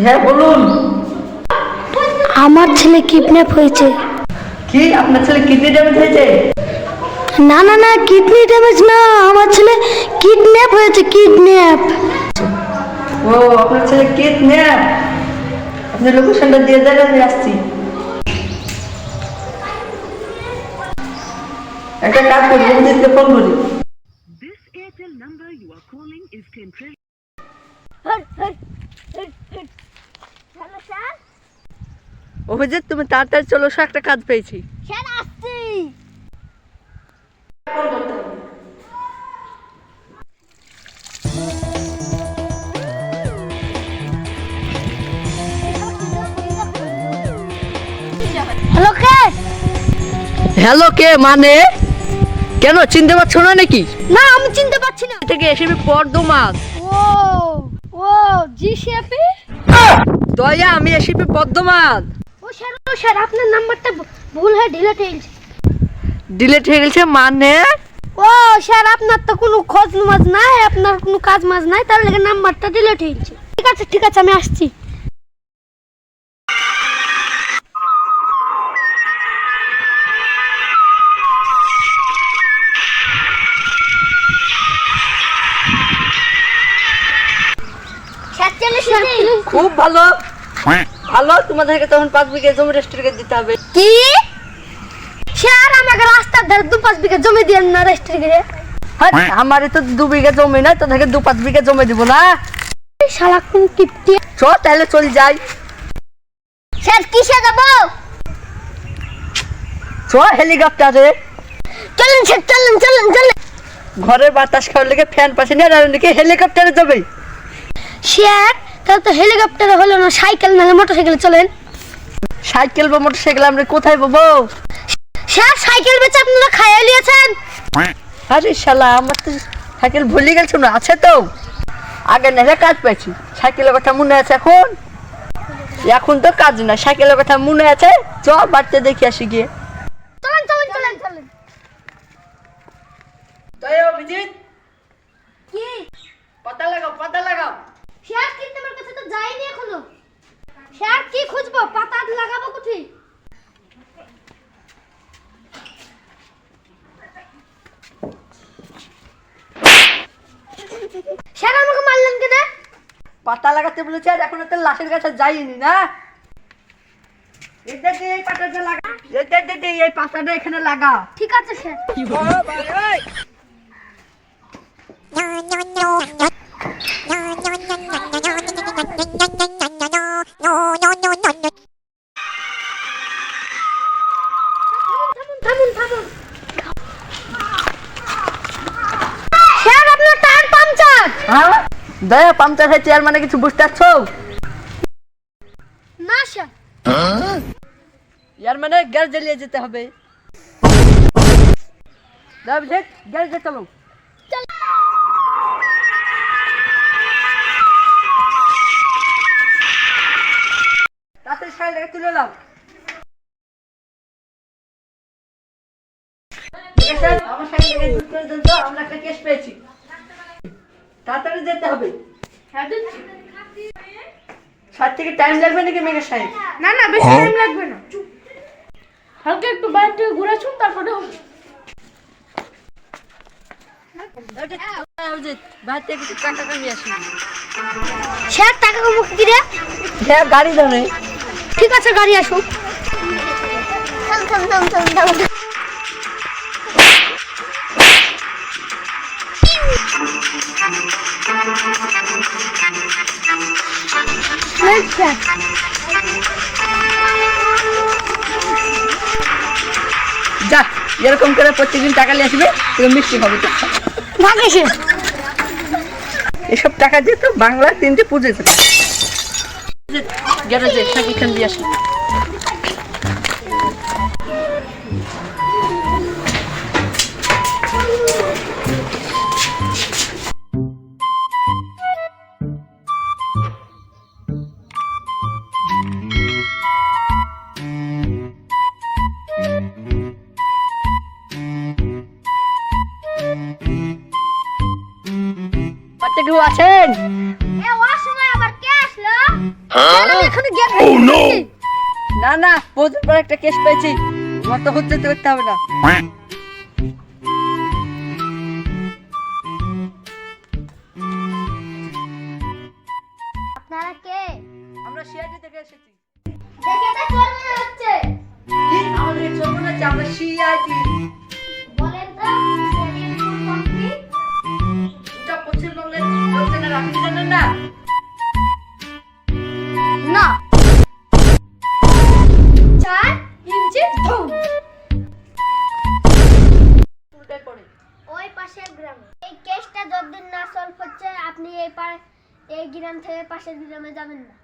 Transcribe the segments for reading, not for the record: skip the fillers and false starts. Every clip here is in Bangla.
হ্যাঁ বলুন। আমার ছেলে কিডন্যাপ হয়েছে। কি আপনার ছেলে কিডনি ড্যামেজ হয়েছে? না না না, কিডনি ড্যামেজ না, আমার ছেলে কিডন্যাপ হয়েছে, কিডন্যাপ। ও আপনার ছেলে কিডন্যাপ, আপনি লোকেশনটা দিয়ে দেন, আমি আসছি। একটা কাজ করি, অভিজিৎকে ফোন করি। This Airtel number you are calling is temporary. Hello sir. Abhijit তুমি তাড়াতাড়ি চলো, একটা কাজ পেয়েছি। স্যার আসছি। হ্যালো কে? হ্যালো কে মানে? কেন চিনতে পারছো না নাকি? না আমি চিনতে পারছি না। থেকে এসে পর্দমান। ও ও জি শেফি। দয়া আমি এসিপি পদ্মমান। ও স্যার আপনার নাম্বারটা ভুল হয়ে ডিলিট হয়ে গেছে। ডিলিট হয়ে গেছে মানে? ও স্যার আপনার তো কোনো খোঁজ মাজ নাই, আপনার কোনো কাজ মাজ নাই, তার লেগে নাম্বারটা ডিলিট হয়ে গেছে। ঠিক আছে আমি আসছি। খুব ভালো ভালো, তোমাদেরকে তখন 5 বিঘা জমি রেস্টুরেন্টে দিতে হবে। কি স্যার আমাকে রাস্তার ধারে 2-5 বিঘা জমি দেন না রেস্টুরেন্টে? আমারে তো 2 বিঘা জমি নাই, তোদেরকে 2-5 বিঘা জমি দিব না। শালা কোন কিপটি। চল তাহলে চল যাই। স্যার কিসে যাব? চল হেলিকপ্টারে। চলেন স্যার চলেন। ঘরের বাতাস খাওয়ার লেগে ফ্যান পাশে নিয়ে আর নাকি হেলিকপ্টারে যাবে। স্যার তাহলে তো হেলিকপ্টারে হলো না, সাইকেল নাহলে মোটরসাইকেলে চলেন। সাইকেল বা মোটরসাইকেল আমরা কোথায় পাবো? স্যার সাইকেল বেচে আপনারা খাইয়ে নিয়েছেন। আরে শালা আমার তো সাইকেল ভুলে গেছো না, আছে তো আগে নেহে কাজ পেয়েছি। সাইকেলের কথা মনে আছে এখন তো কাজ না, সাইকেলের কথা মনে আছে। চ বাড়িতে দেখি আসি গিয়ে। চলেন। তাই অভিজিৎ কি পাতা লাগাও। স্যার কিন্তু আমার কাছে তো যায়নি এখনো। স্যার কি খুঁজবো, পাতা লাগাবো কোথায়? স্যার আমাকে মারলেন কেন? পাতা লাগাতে বলেছে আর এখন তো লাশের কাছে যাইনি না। এই পাতাটা লাগা, এই পাতাটা এখানে লাগা। ঠিক আছে স্যার। থামুন। স্যার আপনার টায়ার পাংচার। হ্যাঁ দয়া পাংচার হয়েছে আর মানে কিছু বুঝতে পারছো না স্যার। ইয়ার মানে গ্যাস জ্বালিয়ে যেতে হবে। গ্যাস চলো। তাতে সাইকেল তুলে নাও। আমার সাইকেল আমরা একটা কেস পেয়েছি, তাড়াতাড়ি যেতে হবে। 7 থেকে টাইম লাগবে নাকি মেঘের সাহেব? না বেশি টাইম লাগবে না, হালকা একটু বাইরে থেকে ঘুরে আসুন তারপরে হবে। বাইরে থেকে কিছু টাকা কামিয়ে আসি। স্যার টাকা কম কি রে? হ্যাঁ গাড়ি ধরে। ঠিক আছে গাড়ি আসুন। যা এরকম করে প্রত্যেকদিন টাকা নিয়ে আসবে, মিষ্টি হবে তো। এসব টাকা দিয়ে তো বাংলা 3টে পুজো যাবে। গ্যারেজে সাইকেল দিয়ে আসি। কেউ আছেন? এ অসময় আবার কে আসলো? আমি এখানে গেট ভেঙে না না, বহুদিন পর একটা কেস পেয়েছি, তোমার তো হচ্ছে তো করতে হবে না। আপনারা কে? আমরা সিআইডি থেকে এসেছি। দেখে তো চোর মনে হচ্ছে। কি আমাদের চোর মনে হচ্ছে? আমরা সিআইডি। বলেন তো সিআইডির ফুল ফর্ম কি? এটা পশ্চিমবঙ্গের লোকজনেরা, আপনি জানেন না? না 4 ইঞ্চি ধুম। উল্টে পড়ে। ওই পাশের গ্রামে এই কেসটা যতদিন না সলভ হচ্ছে আপনি এই গ্রাম থেকে পাশের গ্রামে যাবেন না,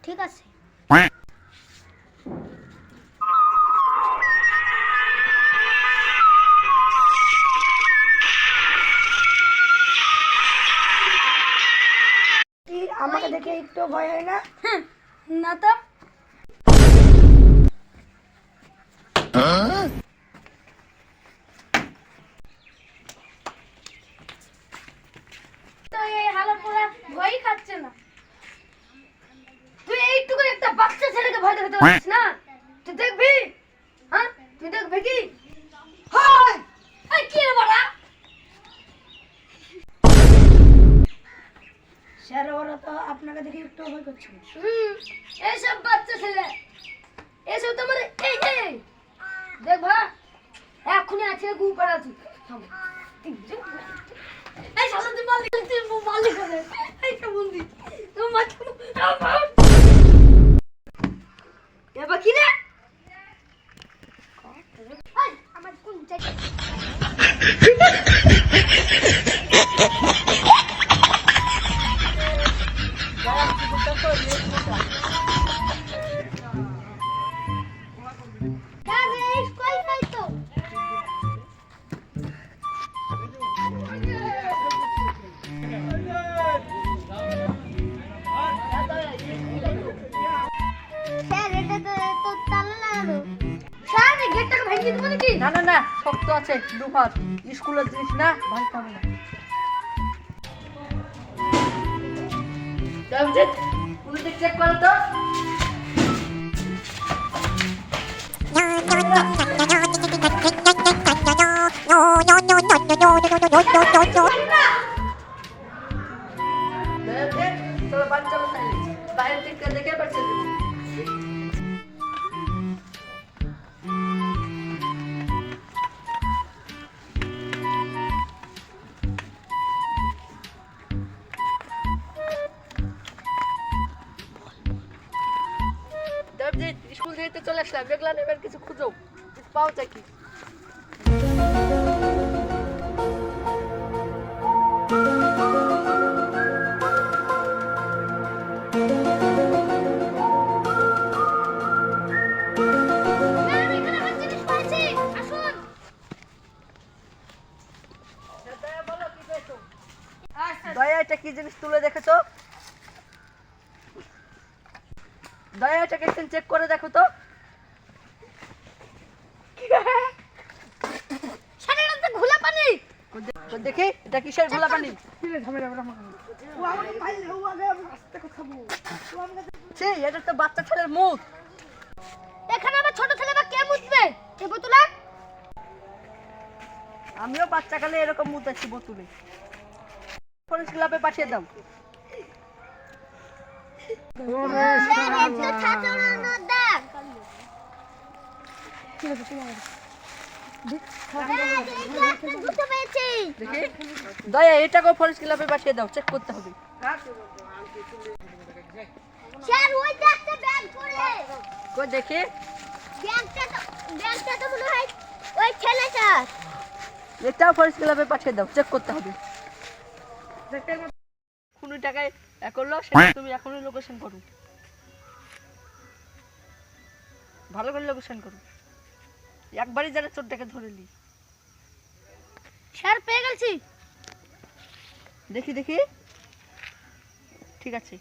ঠিক আছে? আমাকে দেখে একটু ভয় হয় না? না তো তো এই হালার পুরা ভয়ই খাচ্ছে না। তুই এইটুকু একটা বাচ্চা ছেলেকে ভয় দেখাতে পারছিস না? তুই দেখবি? হ্যাঁ তুই দেখবি কি? হাই এই কি রে বড়া? স্যার ওরা তো আপনাকে দেখে একটু ভয় করছে না। এইসব বাচ্চা ছেলে এসব তো মানে এই দেখ ভা এখনই আছে গু পাড়াছি। এই শালা তুই মালিক করে এই বন্দি তুই মাথা এবার কি রে? আমার কোন জায়গা না না না, শক্ত আছে, দুহাত, স্কুলের জিনিস না, ভাঙতে হবে না। দেবজিৎ, পুলিশ চেক করো তো। দেবজিৎ, চলো বাড়ি চলো তাহলে। বাইরের দিকটা দেখে পারছে দেবো। দেবজিৎ, স্কুল থেকে চলে আসলাম, দেখলাম এবার কিছু খুঁজো, কিছু পাও চাই কি? দয়া, এটা কি জিনিস তুলে দেখো তো। দয়া, এটাকে একটু চেক করে দেখো তো। ঘোলা পানি দেখি এটা কিসের ঘোলা পানি? ও আমাকে পাইলে ও আগে আমি আস্তে কথা বলবো। ও আমাকে ছি, এটা তো বাচ্চা ছেলের মুখ। এখানে আবার ছোট ছেলে বা কে মুতবে এই বোতলে? আমিও বাচ্চাকালে এরকম মুখ দেখছি বোতলে। ফরেস্ট ক্লাবে পাঠিয়ে দাও। দেখি দয়া, এটাকেও ফরেস্ট ক্লাবে পাঠিয়ে দাও, চেক করতে হবে। স্যার ওই দেখতে ব্যাগ পড়ে কই দেখি। ব্যাগটা তো মনে হয় ওই ছেলেটার। এটাও ফরেস্ট ক্লাবে পাঠিয়ে দাও, চেক করতে হবে। কোন টাকায় করলো সেটা তুমি এখনই লোকেশন করো, ভালো করে লোকেশন করো, একবারই যারা চোরটাকে ধরে নি। স্যার পেয়ে গেছি। দেখি দেখি, ঠিক আছে।